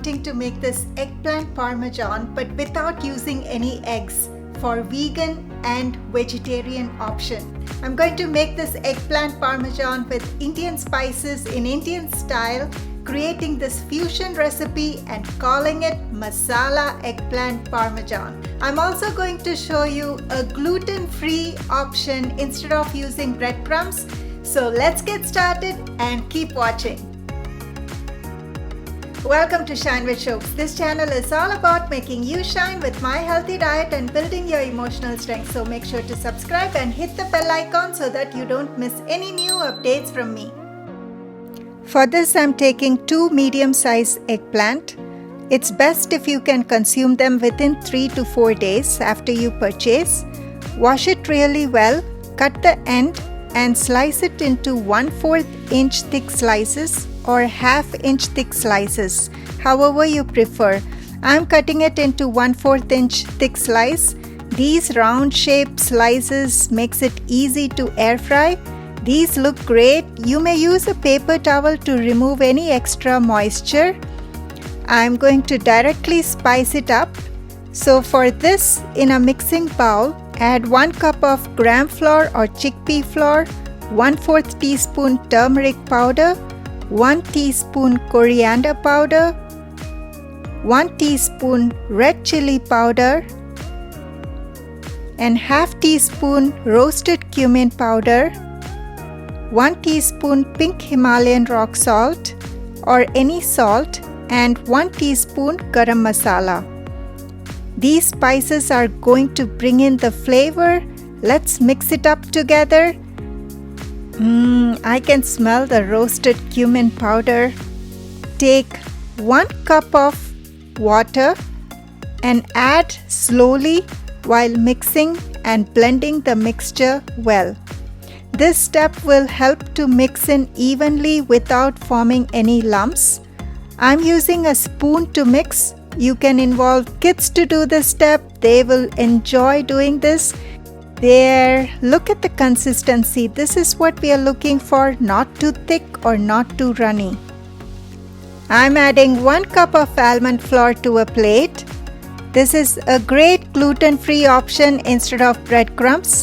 wanting to make this eggplant parmesan but without using any eggs for vegan and vegetarian option. I'm going to make this eggplant parmesan with Indian spices in Indian style, creating this fusion recipe and calling it masala eggplant parmesan. I'm also going to show you a gluten-free option instead of using breadcrumbs. So let's get started and keep watching. Welcome to Shine with Shobs. This channel is all about making you shine with my healthy diet and building your emotional strength. So make sure to subscribe and hit the bell icon so that you don't miss any new updates from me. For this, I'm taking 2 medium-sized eggplant. It's best if you can consume them within 3 to 4 days after you purchase. Wash it really well, cut the end and slice it into 1/4 inch thick slices or 1/2 inch thick slices, however you prefer. I'm cutting it into 1/4 inch thick slice. These round shaped slices makes it easy to air fry. These look great. You may use a paper towel to remove any extra moisture. I'm going to directly spice it up. So for this, in a mixing bowl, add 1 cup of gram flour or chickpea flour, 1/4 teaspoon turmeric powder, 1 teaspoon coriander powder, 1 teaspoon red chili powder, and 1/2 teaspoon roasted cumin powder, 1 teaspoon pink Himalayan rock salt or any salt, and 1 teaspoon garam masala. These spices are going to bring in the flavor. Let's mix it up together. I can smell the roasted cumin powder. Take 1 cup of water and add slowly while mixing and blending the mixture well. This step will help to mix in evenly without forming any lumps. I'm using a spoon to mix. You can involve kids to do this step. They will enjoy doing this. There, look at the consistency. This is what we are looking for, not too thick or not too runny. I'm adding 1 cup of almond flour to a plate. This is a great gluten-free option instead of breadcrumbs.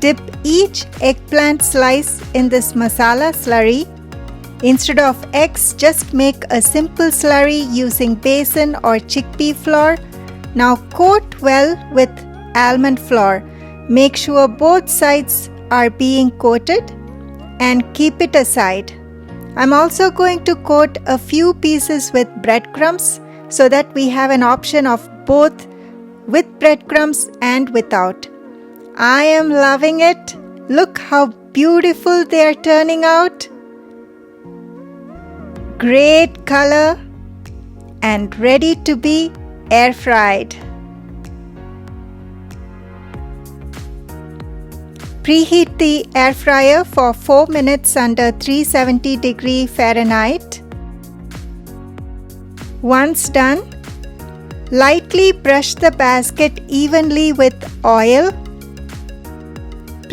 Dip each eggplant slice in this masala slurry. Instead of eggs, just make a simple slurry using besan or chickpea flour. Now coat well with almond flour. Make sure both sides are being coated and keep it aside. I'm also going to coat a few pieces with breadcrumbs so that we have an option of both with breadcrumbs and without. I am loving it. Look how beautiful they are turning out. Great color and ready to be air fried. Preheat the air fryer for 4 minutes under 370 Fahrenheit. Once done, lightly brush the basket evenly with oil.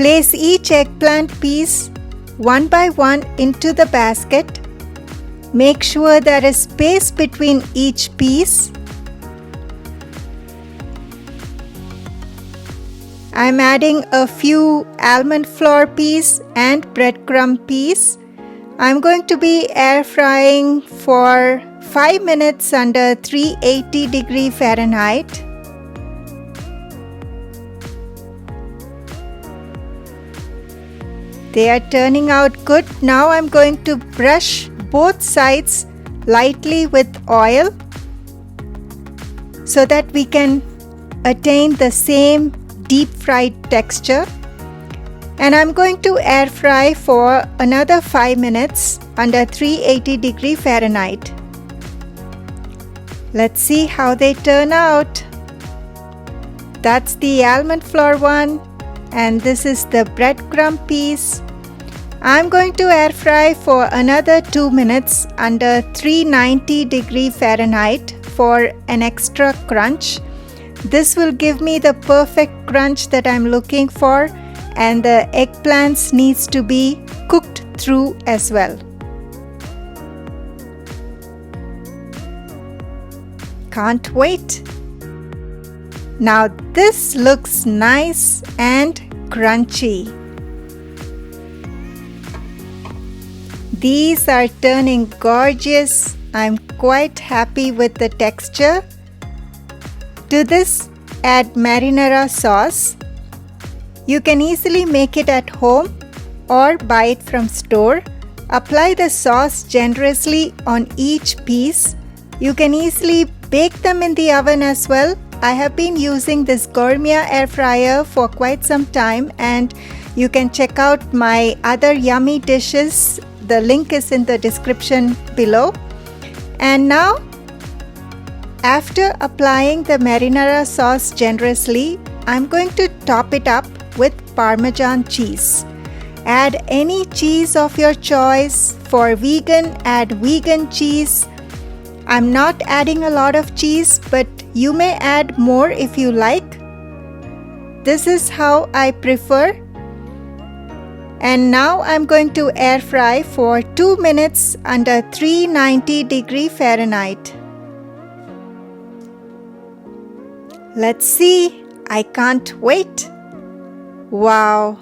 Place each eggplant piece one by one into the basket. Make sure there is space between each piece. I'm adding a few almond flour piece and breadcrumb piece. I'm going to be air frying for 5 minutes under 380 Fahrenheit. They are turning out good. Now I'm going to brush both sides lightly with oil so that we can attain the same deep fried texture. And I'm going to air fry for another 5 minutes under 380 Fahrenheit. Let's see how they turn out. That's the almond flour one, and this is the breadcrumb piece. I'm going to air fry for another 2 minutes under 390 Fahrenheit for an extra crunch. This will give me the perfect crunch that I'm looking for, and the eggplants needs to be cooked through as well. can't wait. Now this looks nice and crunchy. These are turning gorgeous. I'm quite happy with the texture. To this, add marinara sauce. You can easily make it at home or buy it from store. Apply the sauce generously on each piece. You can easily bake them in the oven as well. I have been using this Gourmiya air fryer for quite some time, and you can check out my other yummy dishes. The link is in the description below. And now, after applying the marinara sauce generously, I'm going to top it up with Parmesan cheese. Add any cheese of your choice. For vegan, add vegan cheese. I'm not adding a lot of cheese, but you may add more if you like. This is how I prefer. And now I'm going to air fry for 2 minutes under 390 Fahrenheit. Let's see. I can't wait. Wow.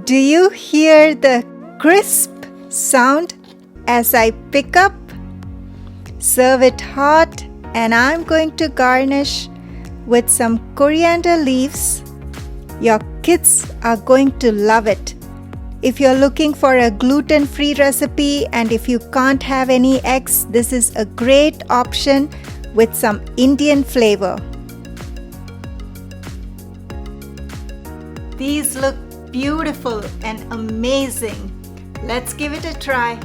Do you hear the crisp sound as I pick up? Serve it hot, and I'm going to garnish with some coriander leaves. Your kids are going to love it. If you're looking for a gluten-free recipe and if you can't have any eggs, this is a great option with some Indian flavor. These look beautiful and amazing. Let's give it a try.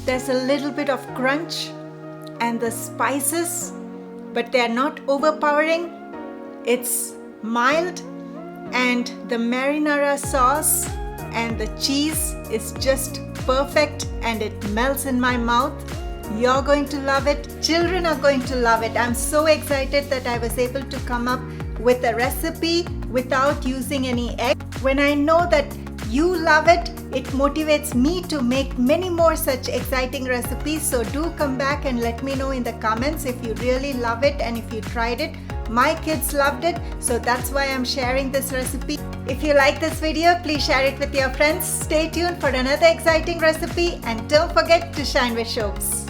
There's a little bit of crunch and the spices, but they're not overpowering. It's mild, and the marinara sauce and the cheese is just perfect, and it melts in my mouth. You're going to love it. Children are going to love it. I'm so excited that I was able to come up with a recipe without using any egg. When I know that you love it, it motivates me to make many more such exciting recipes. So do come back and let me know in the comments if you really love it and if you tried it. My kids loved it, so that's why I'm sharing this recipe. If you like this video, please share it with your friends. Stay tuned for another exciting recipe, and don't forget to shine with Shobs.